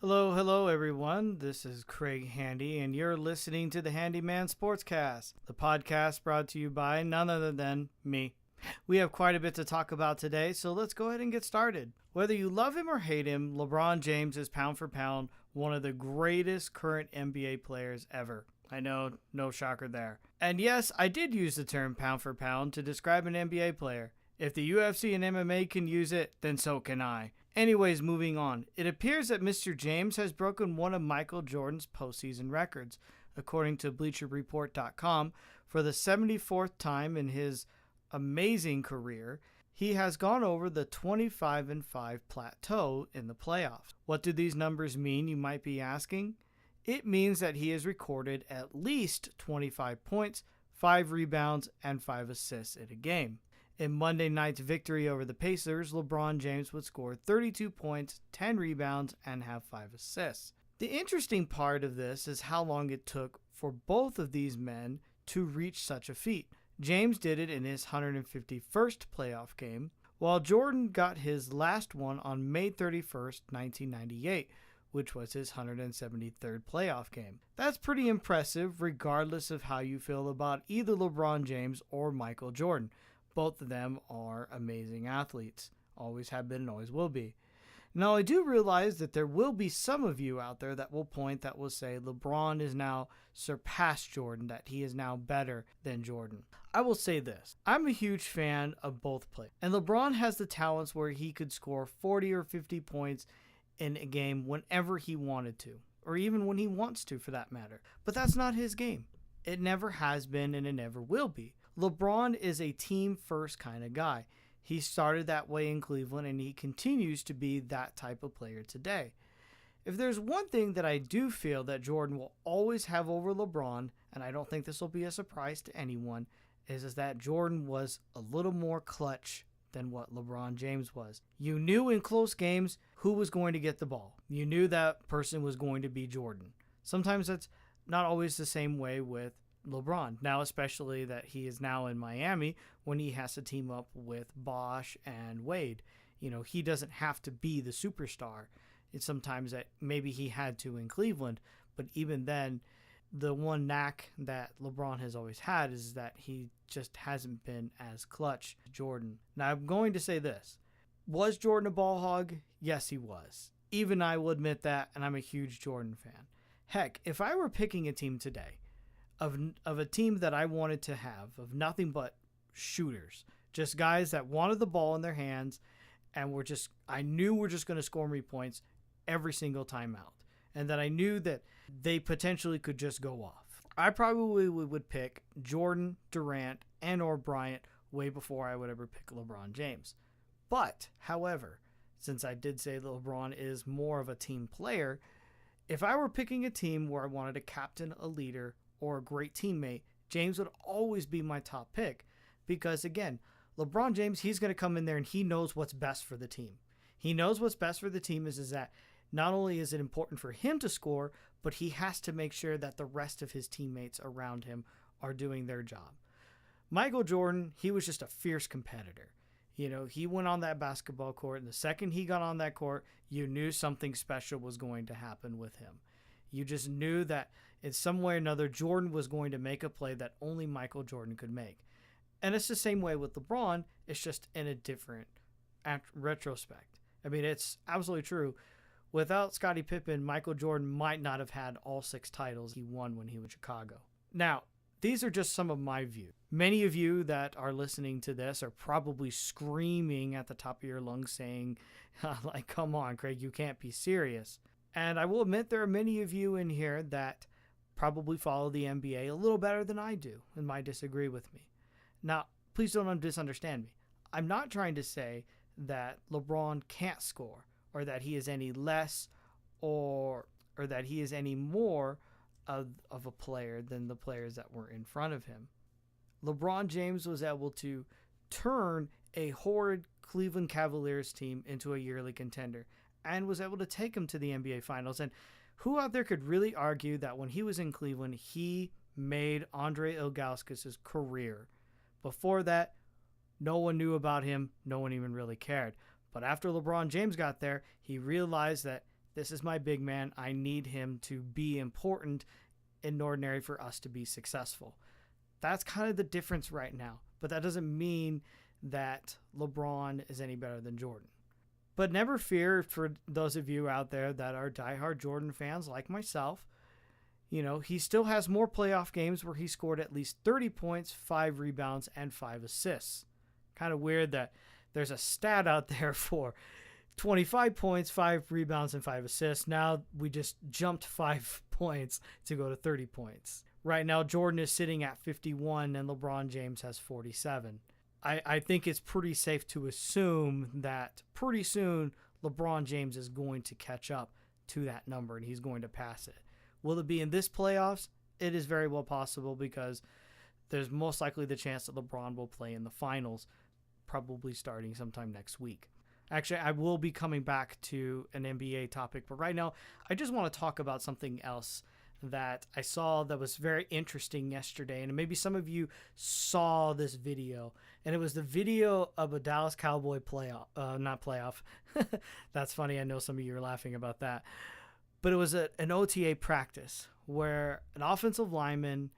Hello, hello, everyone. This is Craig Handy, and you're listening to the Handyman Sportscast, the podcast brought to you by none other than me. We have quite a bit to talk about today, so let's go ahead and get started. Whether you love him or hate him, LeBron James is pound for pound one of the greatest current NBA players ever. I know, no shocker there. And yes, I did use the term pound for pound to describe an NBA player. If the UFC and MMA can use it, then so can I. Anyways, moving on. It appears that Mr. James has broken one of Michael Jordan's postseason records, according to BleacherReport.com. For the 74th time in his amazing career, he has gone over the 25-5 plateau in the playoffs. What do these numbers mean, you might be asking? It means that he has recorded at least 25 points, 5 rebounds, and 5 assists in a game. In Monday night's victory over the Pacers, LeBron James would score 32 points, 10 rebounds, and have 5 assists. The interesting part of this is how long it took for both of these men to reach such a feat. James did it in his 151st playoff game, while Jordan got his last one on May 31st, 1998, which was his 173rd playoff game. That's pretty impressive regardless of how you feel about either LeBron James or Michael Jordan. Both of them are amazing athletes, always have been and always will be. Now, I do realize that there will be some of you out there that will say LeBron is now surpassed Jordan, that he is now better than Jordan. I will say this. I'm a huge fan of both players. And LeBron has the talents where he could score 40 or 50 points in a game whenever he wanted to, or even when he wants to for that matter. But that's not his game. It never has been and it never will be. LeBron is a team-first kind of guy. He started that way in Cleveland, and he continues to be that type of player today. If there's one thing that I do feel that Jordan will always have over LeBron, and I don't think this will be a surprise to anyone, is that Jordan was a little more clutch than what LeBron James was. You knew in close games who was going to get the ball. You knew that person was going to be Jordan. Sometimes that's not always the same way with LeBron, now especially that he is now in Miami when he has to team up with Bosh and Wade. You know, he doesn't have to be the superstar. It's sometimes that maybe he had to in Cleveland, but even then, the one knack that LeBron has always had is that he just hasn't been as clutch as Jordan. Now, I'm going to say this. Was Jordan a ball hog? Yes, he was. Even I will admit that, and I'm a huge Jordan fan. Heck, if I were picking a team today, of a team that I wanted to have, of nothing but shooters, just guys that wanted the ball in their hands and I knew were just going to score me points every single time out, and that I knew that they potentially could just go off. I probably would pick Jordan, Durant, and or Bryant way before I would ever pick LeBron James. But, however, since I did say that LeBron is more of a team player, if I were picking a team where I wanted a captain, a leader, or a great teammate, James would always be my top pick. Because again, LeBron James, he's going to come in there and he knows what's best for the team. He knows what's best for the team is that not only is it important for him to score, but he has to make sure that the rest of his teammates around him are doing their job. Michael Jordan, he was just a fierce competitor. You know, he went on that basketball court, and the second he got on that court, you knew something special was going to happen with him. You just knew that in some way or another, Jordan was going to make a play that only Michael Jordan could make. And it's the same way with LeBron. It's just in a different retrospect. I mean, it's absolutely true. Without Scottie Pippen, Michael Jordan might not have had all 6 titles he won when he was in Chicago. Now, these are just some of my views. Many of you that are listening to this are probably screaming at the top of your lungs saying, like, come on, Craig, you can't be serious. And I will admit there are many of you in here that probably follow the NBA a little better than I do and might disagree with me. Now, please don't misunderstand me. I'm not trying to say that LeBron can't score or that he is any less or that he is any more of a player than the players that were in front of him. LeBron James was able to turn a horrid Cleveland Cavaliers team into a yearly contender and was able to take him to the NBA Finals. And who out there could really argue that when he was in Cleveland, he made Andre Ilgauskas' career? Before that, no one knew about him. No one even really cared. But after LeBron James got there, he realized that this is my big man. I need him to be important in ordinary for us to be successful. That's kind of the difference right now. But that doesn't mean that LeBron is any better than Jordan. But never fear, for those of you out there that are diehard Jordan fans like myself, he still has more playoff games where he scored at least 30 points, 5 rebounds, and 5 assists. Kind of weird that there's a stat out there for 25 points, 5 rebounds, and 5 assists. Now we just jumped 5 points to go to 30 points. Right now, Jordan is sitting at 51 and LeBron James has 47. I think it's pretty safe to assume that pretty soon LeBron James is going to catch up to that number and he's going to pass it. Will it be in this playoffs? It is very well possible because there's most likely the chance that LeBron will play in the finals, probably starting sometime next week. Actually, I will be coming back to an NBA topic, but right now I just want to talk about something else that I saw that was very interesting yesterday, and maybe some of you saw this video, and it was the video of a Dallas Cowboy not playoff. That's funny. I know some of you are laughing about that, but it was an OTA practice where an offensive lineman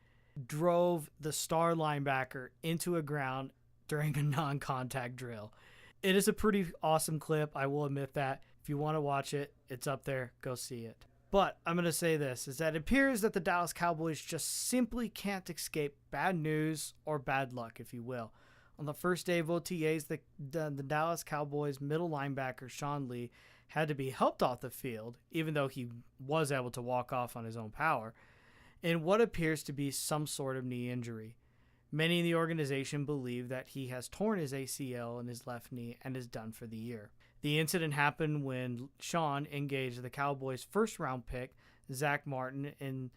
drove the star linebacker into a ground during a non-contact drill. It is a pretty awesome clip. I will admit that. If you want to watch it, it's up there. Go see it. But I'm going to say this, is that it appears that the Dallas Cowboys just simply can't escape bad news or bad luck, if you will. On the first day of OTAs, the Dallas Cowboys middle linebacker Sean Lee had to be helped off the field, even though he was able to walk off on his own power, in what appears to be some sort of knee injury. Many in the organization believe that he has torn his ACL in his left knee and is done for the year. The incident happened when Sean engaged the Cowboys' first-round pick, Zach Martin,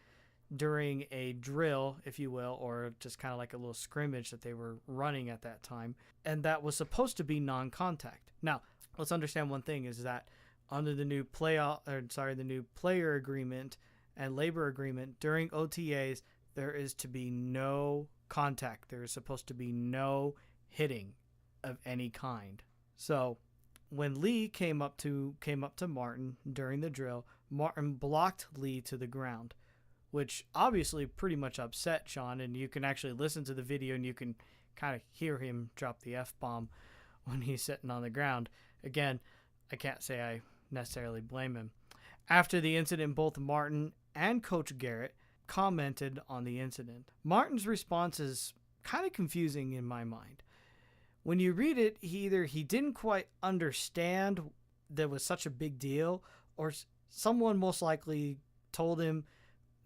during a drill, if you will, or just kind of like a little scrimmage that they were running at that time, and that was supposed to be non-contact. Now, let's understand one thing is that under the new new player agreement and labor agreement during OTAs, there is to be no contact. There is supposed to be no hitting of any kind. So when Lee came up to Martin during the drill, Martin blocked Lee to the ground, which obviously pretty much upset Sean, and you can actually listen to the video and you can kind of hear him drop the F-bomb when he's sitting on the ground. Again, I can't say I necessarily blame him. After the incident, both Martin and Coach Garrett commented on the incident. Martin's response is kind of confusing in my mind. When you read it, he didn't quite understand that was such a big deal, or someone most likely told him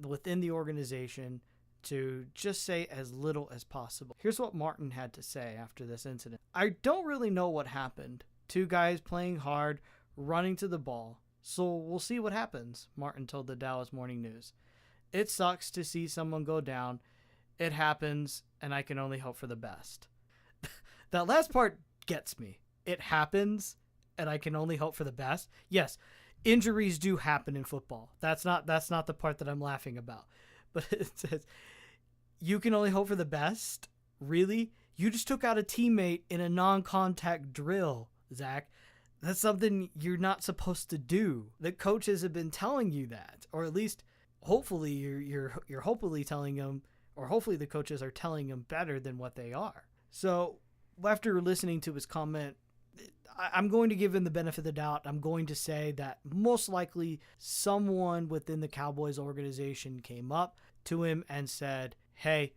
within the organization to just say as little as possible. Here's what Martin had to say after this incident. I don't really know what happened. 2 guys playing hard, running to the ball. So we'll see what happens, Martin told the Dallas Morning News. It sucks to see someone go down. It happens, and I can only hope for the best. That last part gets me. It happens, and I can only hope for the best. Yes, injuries do happen in football. That's not the part that I'm laughing about. But it says, you can only hope for the best? Really? You just took out a teammate in a non-contact drill, Zach. That's something you're not supposed to do. The coaches have been telling you that, or at least hopefully you're hopefully telling them, or hopefully the coaches are telling them better than what they are. So after listening to his comment, I'm going to give him the benefit of the doubt. I'm going to say that most likely someone within the Cowboys organization came up to him and said, hey,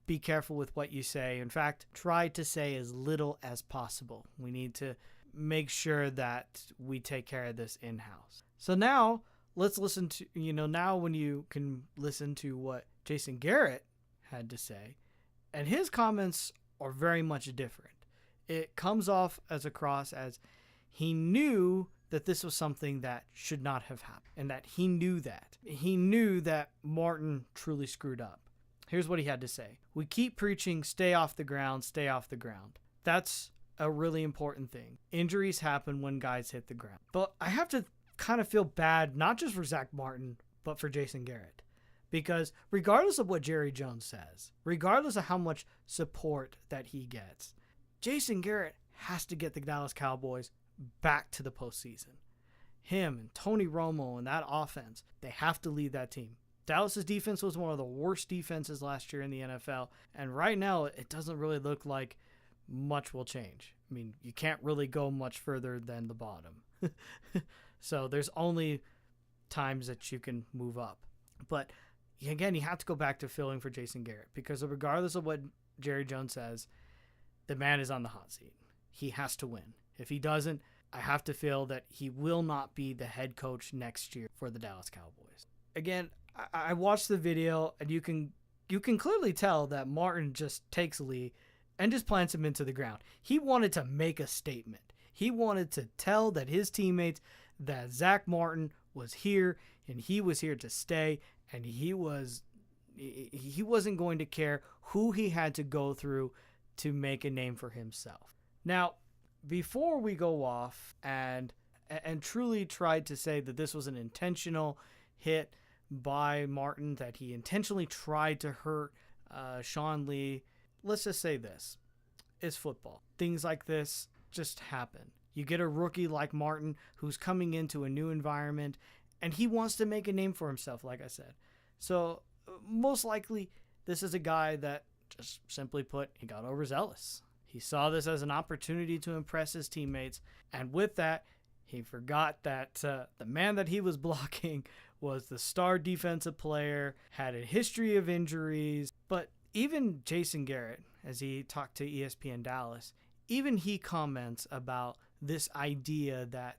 be careful with what you say. In fact, try to say as little as possible. We need to make sure that we take care of this in-house. So now let's listen to, now when you can listen to what Jason Garrett had to say, and his comments are very much different. It comes off as he knew that this was something that should not have happened, and that he knew that. He knew that Martin truly screwed up. Here's what he had to say. We keep preaching, stay off the ground, stay off the ground. That's a really important thing. Injuries happen when guys hit the ground. But I have to kind of feel bad, not just for Zach Martin, but for Jason Garrett. Because regardless of what Jerry Jones says, regardless of how much support that he gets, Jason Garrett has to get the Dallas Cowboys back to the postseason. him and Tony Romo and that offense, they have to lead that team. Dallas's defense was one of the worst defenses last year in the NFL, and right now it doesn't really look like much will change. I mean, you can't really go much further than the bottom. So there's only times that you can move up. But again, you have to go back to filling for Jason Garrett, because regardless of what Jerry Jones says, the man is on the hot seat. He has to win. If he doesn't, I have to feel that he will not be the head coach next year for the Dallas Cowboys. Again, I watched the video, and you can clearly tell that Martin just takes Lee and just plants him into the ground. He wanted to make a statement. He wanted to tell that his teammates that Zach Martin was here and he was here to stay, and he wasn't going to care who he had to go through to make a name for himself. Now, before we go off and truly tried to say that this was an intentional hit by Martin, that he intentionally tried to hurt Sean Lee, let's just say this. It's football. Things like this just happen. You get a rookie like Martin who's coming into a new environment, and he wants to make a name for himself, like I said. So most likely this is a guy that, just simply put, he got overzealous. He saw this as an opportunity to impress his teammates, and with that, he forgot that the man that he was blocking was the star defensive player, had a history of injuries. But even Jason Garrett, as he talked to ESPN Dallas, even he comments about this idea that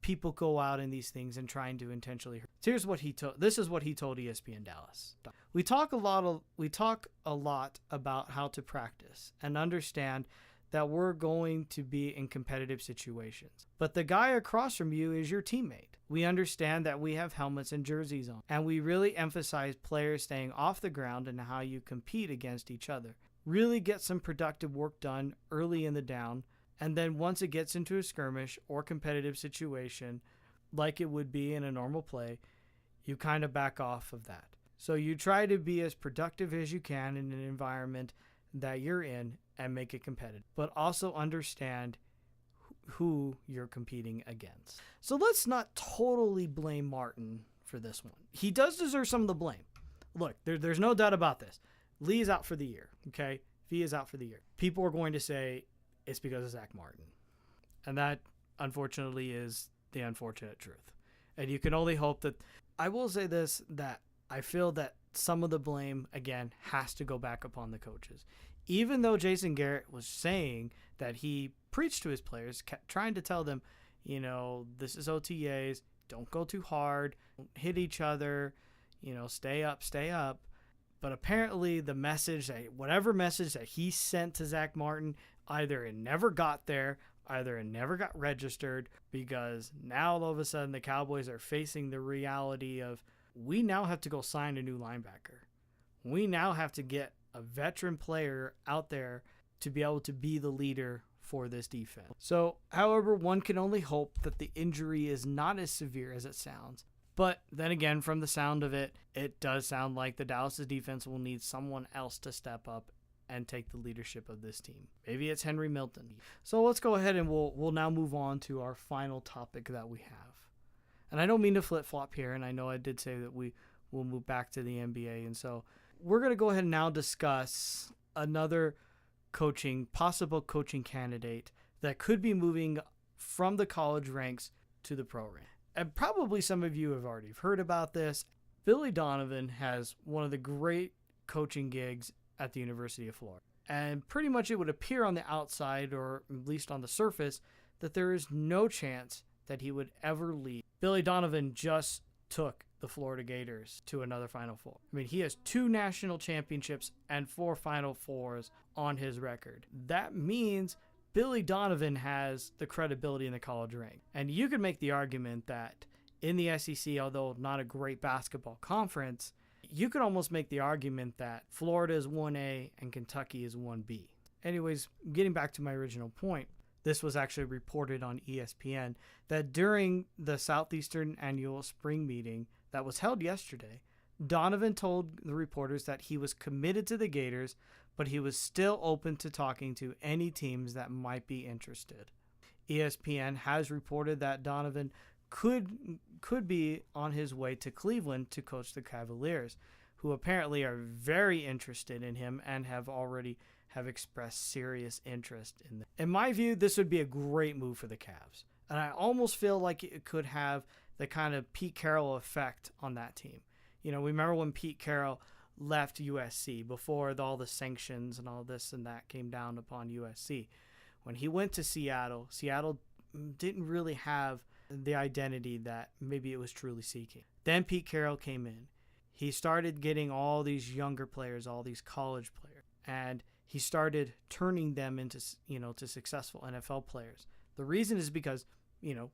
people go out in these things and trying to intentionally hurt. This is what he told ESPN Dallas. We talk a lot about how to practice and understand that we're going to be in competitive situations. But the guy across from you is your teammate. We understand that we have helmets and jerseys on, and we really emphasize players staying off the ground and how you compete against each other. Really get some productive work done early in the down, and then once it gets into a skirmish or competitive situation, like it would be in a normal play, you kind of back off of that. So you try to be as productive as you can in an environment that you're in and make it competitive, but also understand who you're competing against. So let's not totally blame Martin for this one. He does deserve some of the blame. Look, there's no doubt about this. Lee is out for the year, okay? If he is out for the year, people are going to say it's because of Zach Martin. And that, unfortunately, is the unfortunate truth. And you can only hope that... I will say this, that I feel that some of the blame, again, has to go back upon the coaches. Even though Jason Garrett was saying that he preached to his players, kept trying to tell them, this is OTAs, don't go too hard, don't hit each other, stay up. But apparently whatever message that he sent to Zach Martin, either it never got there, either it never got registered, because now all of a sudden the Cowboys are facing the reality of, we now have to go sign a new linebacker. We now have to get a veteran player out there to be able to be the leader for this defense. So, however, one can only hope that the injury is not as severe as it sounds. But then again, from the sound of it, it does sound like the Dallas defense will need someone else to step up and take the leadership of this team. Maybe it's Henry Milton. So let's go ahead and we'll now move on to our final topic that we have. And I don't mean to flip-flop here, and I know I did say that we will move back to the NBA. And so we're going to go ahead and now discuss another possible coaching candidate that could be moving from the college ranks to the pro ranks. And probably some of you have already heard about this. Billy Donovan has one of the great coaching gigs at the University of Florida. And pretty much it would appear on the outside, or at least on the surface, that there is no chance that he would ever leave. Billy Donovan just took the Florida Gators to another Final Four. I mean, he has 2 national championships and 4 Final Fours on his record. That means Billy Donovan has the credibility in the college rank. And you could make the argument that in the SEC, although not a great basketball conference, you could almost make the argument that Florida is 1A and Kentucky is 1B. Anyways, getting back to my original point, this was actually reported on ESPN that during the Southeastern Annual Spring Meeting that was held yesterday, Donovan told the reporters that he was committed to the Gators, but he was still open to talking to any teams that might be interested. ESPN has reported that Donovan could be on his way to Cleveland to coach the Cavaliers, who apparently are very interested in him and have expressed serious interest in them. In my view, this would be a great move for the Cavs, and I almost feel like it could have the kind of Pete Carroll effect on that team. We remember when Pete Carroll left USC before all the sanctions and all this and that came down upon USC. When he went to Seattle didn't really have the identity that maybe it was truly seeking. Then Pete Carroll came in. He started getting all these younger players, all these college players, and he started turning them into, to successful NFL players. The reason is because,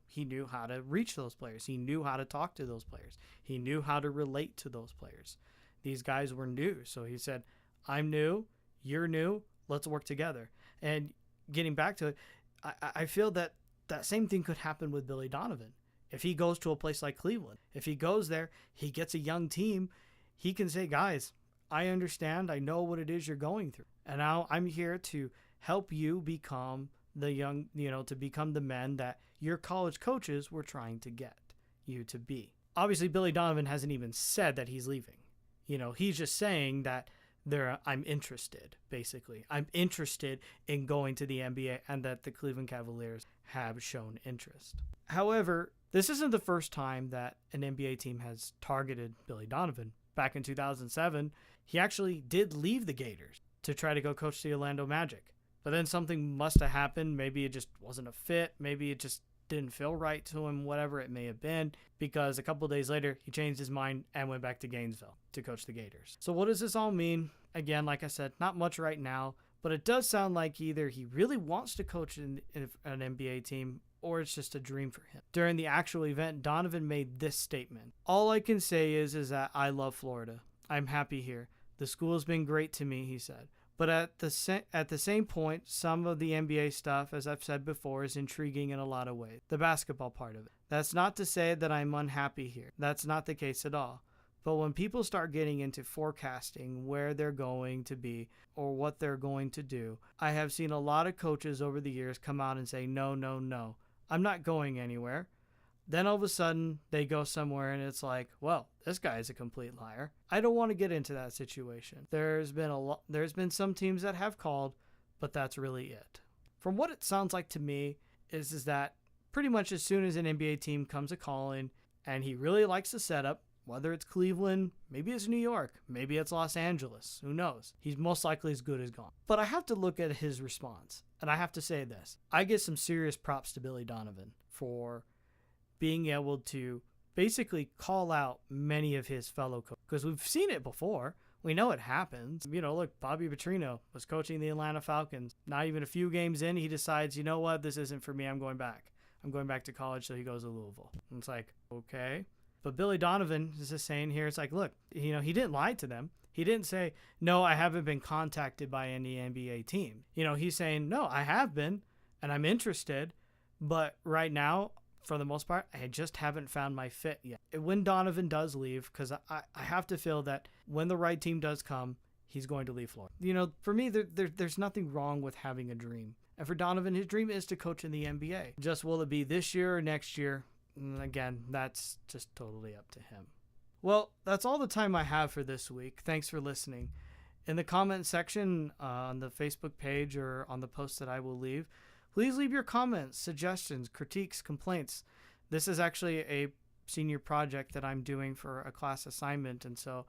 he knew how to reach those players. He knew how to talk to those players. He knew how to relate to those players. These guys were new. So he said, I'm new, you're new, let's work together. And getting back to it, I feel that same thing could happen with Billy Donovan. If he goes to a place like Cleveland, if he goes there, he gets a young team, he can say, guys, I understand, I know what it is you're going through. And now I'm here to help you become to become the men that your college coaches were trying to get you to be. Obviously, Billy Donovan hasn't even said that he's leaving. He's just saying that I'm interested, basically. I'm interested in going to the NBA and that the Cleveland Cavaliers have shown interest. However, this isn't the first time that an NBA team has targeted Billy Donovan. Back in 2007, he actually did leave the Gators to try to go coach the Orlando Magic. But then something must have happened. Maybe it just wasn't a fit. Maybe it just didn't feel right to him, whatever it may have been, because a couple of days later, he changed his mind and went back to Gainesville to coach the Gators. So what does this all mean? Again, like I said, not much right now, but it does sound like either he really wants to coach in an NBA team or it's just a dream for him. During the actual event, Donovan made this statement. All I can say is that I love Florida. I'm happy here. The school has been great to me, he said. But at the same point, some of the NBA stuff, as I've said before, is intriguing in a lot of ways. The basketball part of it. That's not to say that I'm unhappy here. That's not the case at all. But when people start getting into forecasting where they're going to be or what they're going to do, I have seen a lot of coaches over the years come out and say, no, I'm not going anywhere. Then all of a sudden they go somewhere and it's like, well, this guy is a complete liar. I don't want to get into that situation. There's been some teams that have called, but that's really it. From what it sounds like to me is that pretty much as soon as an NBA team comes a calling and he really likes the setup, whether it's Cleveland, maybe it's New York, maybe it's Los Angeles, who knows? He's most likely as good as gone. But I have to look at his response, and I have to say this. I give some serious props to Billy Donovan for being able to basically call out many of his fellow coaches, because we've seen it before. We know it happens. Look, Bobby Petrino was coaching the Atlanta Falcons. Not even a few games in, he decides, you know what, this isn't for me. I'm going back. I'm going back to college, so he goes to Louisville. And it's like, okay. But Billy Donovan is just saying here, it's like, look, he didn't lie to them. He didn't say, no, I haven't been contacted by any NBA team. He's saying, no, I have been, and I'm interested, but right now, for the most part, I just haven't found my fit yet. When Donovan does leave, because I have to feel that when the right team does come, he's going to leave Florida. For me, there's nothing wrong with having a dream. And for Donovan, his dream is to coach in the NBA. Just will it be this year or next year? Again, that's just totally up to him. Well, that's all the time I have for this week. Thanks for listening. In the comment section on the Facebook page or on the post that I will leave, please leave your comments, suggestions, critiques, complaints. This is actually a senior project that I'm doing for a class assignment, and so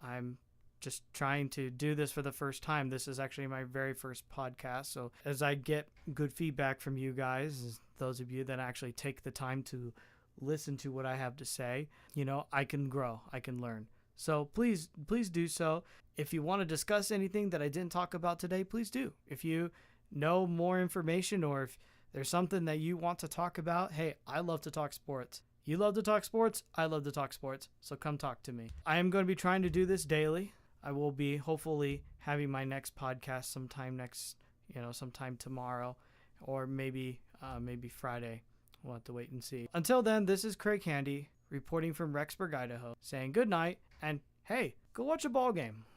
I'm just trying to do this for the first time. This is actually my very first podcast, so as I get good feedback from you guys, those of you that actually take the time to listen to what I have to say, I can grow, I can learn. So please do so. If you want to discuss anything that I didn't talk about today, please do. If you know more information or if there's something that you want to talk about, hey, I love to talk sports. You love to talk sports, I love to talk sports, so come talk to me. I am going to be trying to do this daily. I will be hopefully having my next podcast sometime tomorrow or maybe Friday. We'll have to wait and see. Until then, this is Craig Handy reporting from Rexburg, Idaho, saying good night and hey, go watch a ball game.